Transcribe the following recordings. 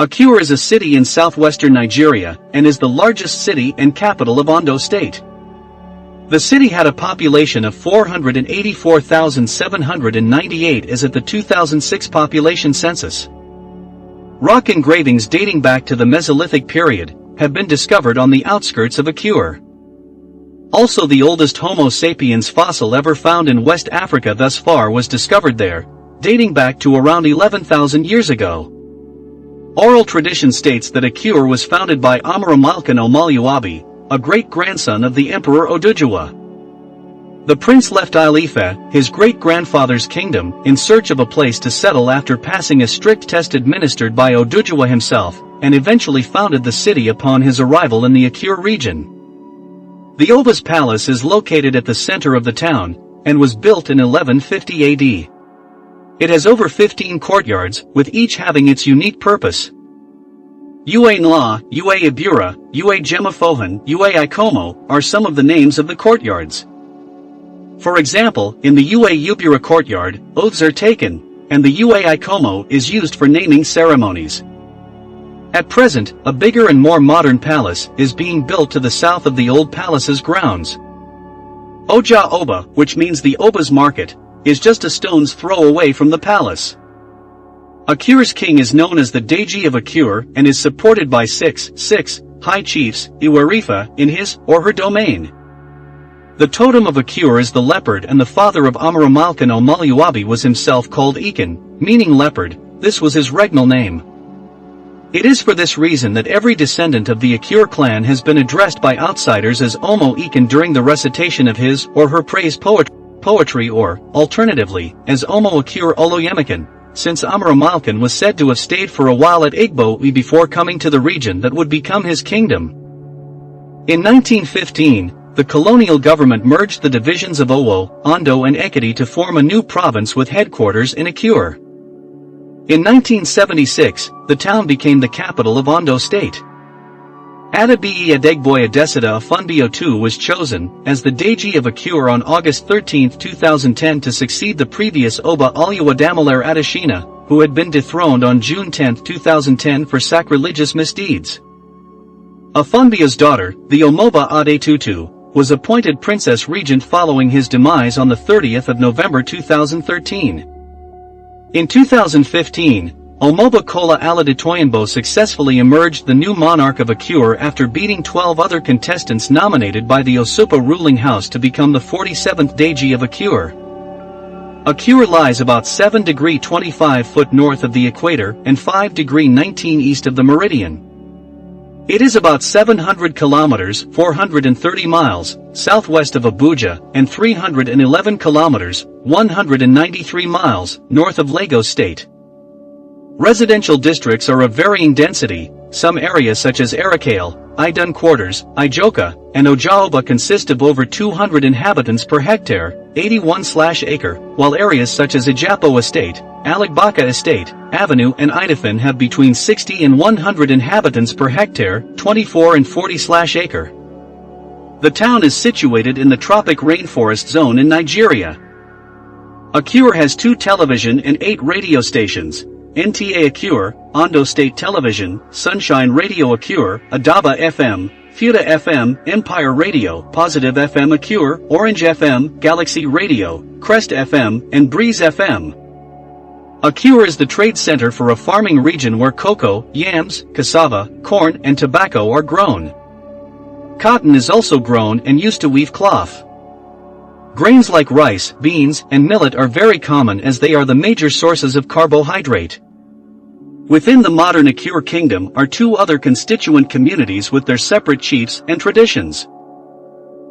Akure is a city in southwestern Nigeria, and is the largest city and capital of Ondo State. The city had a population of 484,798 as at the 2006 population census. Rock engravings dating back to the Mesolithic period have been discovered on the outskirts of Akure. Also, the oldest Homo sapiens fossil ever found in West Africa thus far was discovered there, dating back to around 11,000 years ago. Oral tradition states that Akure was founded by Amaramalkan Omaliuabi, a great-grandson of the Emperor Oduduwa. The prince left Ile-Ife, his great-grandfather's kingdom, in search of a place to settle after passing a strict test administered by Oduduwa himself, and eventually founded the city upon his arrival in the Akure region. The Oba's palace is located at the center of the town, and was built in 1150 AD. It has over 15 courtyards, with each having its unique purpose. Ue Nla, Ue Ibura, Ue Gemafohan, Ue Ikomo are some of the names of the courtyards. For example, in the Ue Ubura courtyard, oaths are taken, and the Ue Ikomo is used for naming ceremonies. At present, a bigger and more modern palace is being built to the south of the old palace's grounds. Oja Oba, which means the Oba's market, is just a stone's throw away from the palace. Akure's king is known as the Deji of Akure and is supported by six high chiefs, Iwarifa, in his or her domain. The totem of Akure is the leopard, and the father of Amaramalkan Omaliuabi was himself called Ikan, meaning leopard. This was his regnal name. It is for this reason that every descendant of the Akure clan has been addressed by outsiders as Omo Ikan during the recitation of his or her praise poetry, or, alternatively, as Omo Akure Oloyemikan, since Amaramalkan was said to have stayed for a while at Igbo before coming to the region that would become his kingdom. In 1915, the colonial government merged the divisions of Owo, Ondo and Ekiti to form a new province with headquarters in Akure. In 1976, the town became the capital of Ondo State. Adabiyi Adegboy Adesida Afunbio II was chosen as the Deji of Akure on August 13, 2010 to succeed the previous Oba Oluwadamilare Adeshina, who had been dethroned on June 10, 2010 for sacrilegious misdeeds. Afunbio's daughter, the Omoba Adetutu, was appointed Princess Regent following his demise on the 30th of November 2013. In 2015, Omoba Kola Aladetoyinbo successfully emerged the new monarch of Akure after beating 12 other contestants nominated by the Osupa ruling house to become the 47th Deji of Akure. Akure lies about 7°25' north of the equator and 5°19' east of the meridian. It is about 700 kilometers (430 miles) southwest of Abuja and 311 kilometers (193 miles) north of Lagos State. Residential districts are of varying density. Some areas such as Arakale, Idun Quarters, Ijoka, and Ojaoba consist of over 200 inhabitants per hectare, 81/acre, while areas such as Ijapo Estate, Alagbaka Estate, Avenue and Idafin have between 60 and 100 inhabitants per hectare, 24 and 40/acre. The town is situated in the tropic rainforest zone in Nigeria. Akure has 2 television and 8 radio stations: NTA Akure, Ondo State Television, Sunshine Radio Akure, Adaba FM, Futa FM, Empire Radio, Positive FM Akure, Orange FM, Galaxy Radio, Crest FM, and Breeze FM. Akure is the trade center for a farming region where cocoa, yams, cassava, corn, and tobacco are grown. Cotton is also grown and used to weave cloth. Grains like rice, beans, and millet are very common as they are the major sources of carbohydrate. Within the modern Akure kingdom are 2 other constituent communities with their separate chiefs and traditions.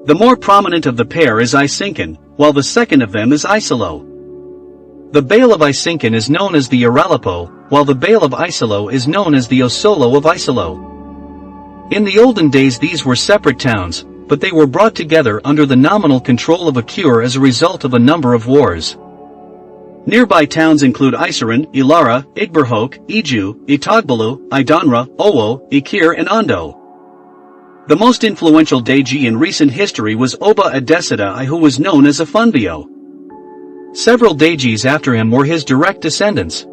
The more prominent of the pair is Isinkan, while the second of them is Isolo. The Bale of Isinkan is known as the Iralapo, while the Bale of Isolo is known as the Osolo of Isolo. In the olden days these were separate towns, but they were brought together under the nominal control of Akure as a result of a number of wars. Nearby towns include Isaran, Ilara, Igberhoke, Iju, Itagbalu, Idanra, Owo, Ikire and Ondo. The most influential Deji in recent history was Oba Adesida who was known as Afunbio. Several Dejis after him were his direct descendants.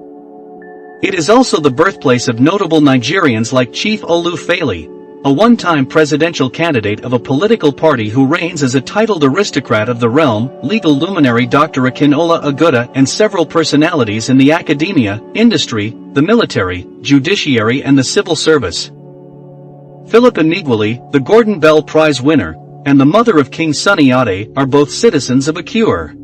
It is also the birthplace of notable Nigerians like Chief Olu-Fale, a one-time presidential candidate of a political party who reigns as a titled aristocrat of the realm, legal luminary Dr. Akinola Aguda, and several personalities in the academia, industry, the military, judiciary and the civil service. Philip Emigwali, the Gordon Bell Prize winner, and the mother of King Sunny Ade, are both citizens of Akure.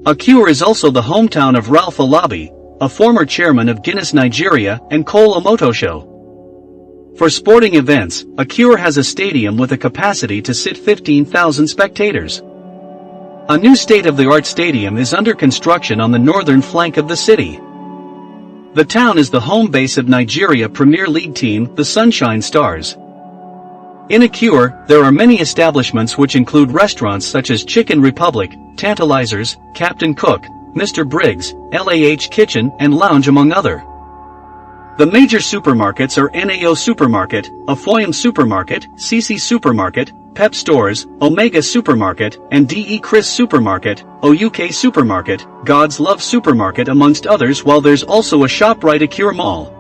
Akure is also the hometown of Ralph Alabi, a former chairman of Guinness Nigeria and Cole Omotosho. For sporting events, Akure has a stadium with a capacity to sit 15,000 spectators. A new state-of-the-art stadium is under construction on the northern flank of the city. The town is the home base of Nigeria Premier League team, the Sunshine Stars. In Akure, there are many establishments which include restaurants such as Chicken Republic, Tantalizers, Captain Cook, Mr. Briggs, LAH Kitchen and Lounge among other. The major supermarkets are NAO Supermarket, Afoyam Supermarket, CC Supermarket, Pep Stores, Omega Supermarket, and DE Chris Supermarket, OUK Supermarket, God's Love Supermarket amongst others, while there's also a ShopRite Akure Mall.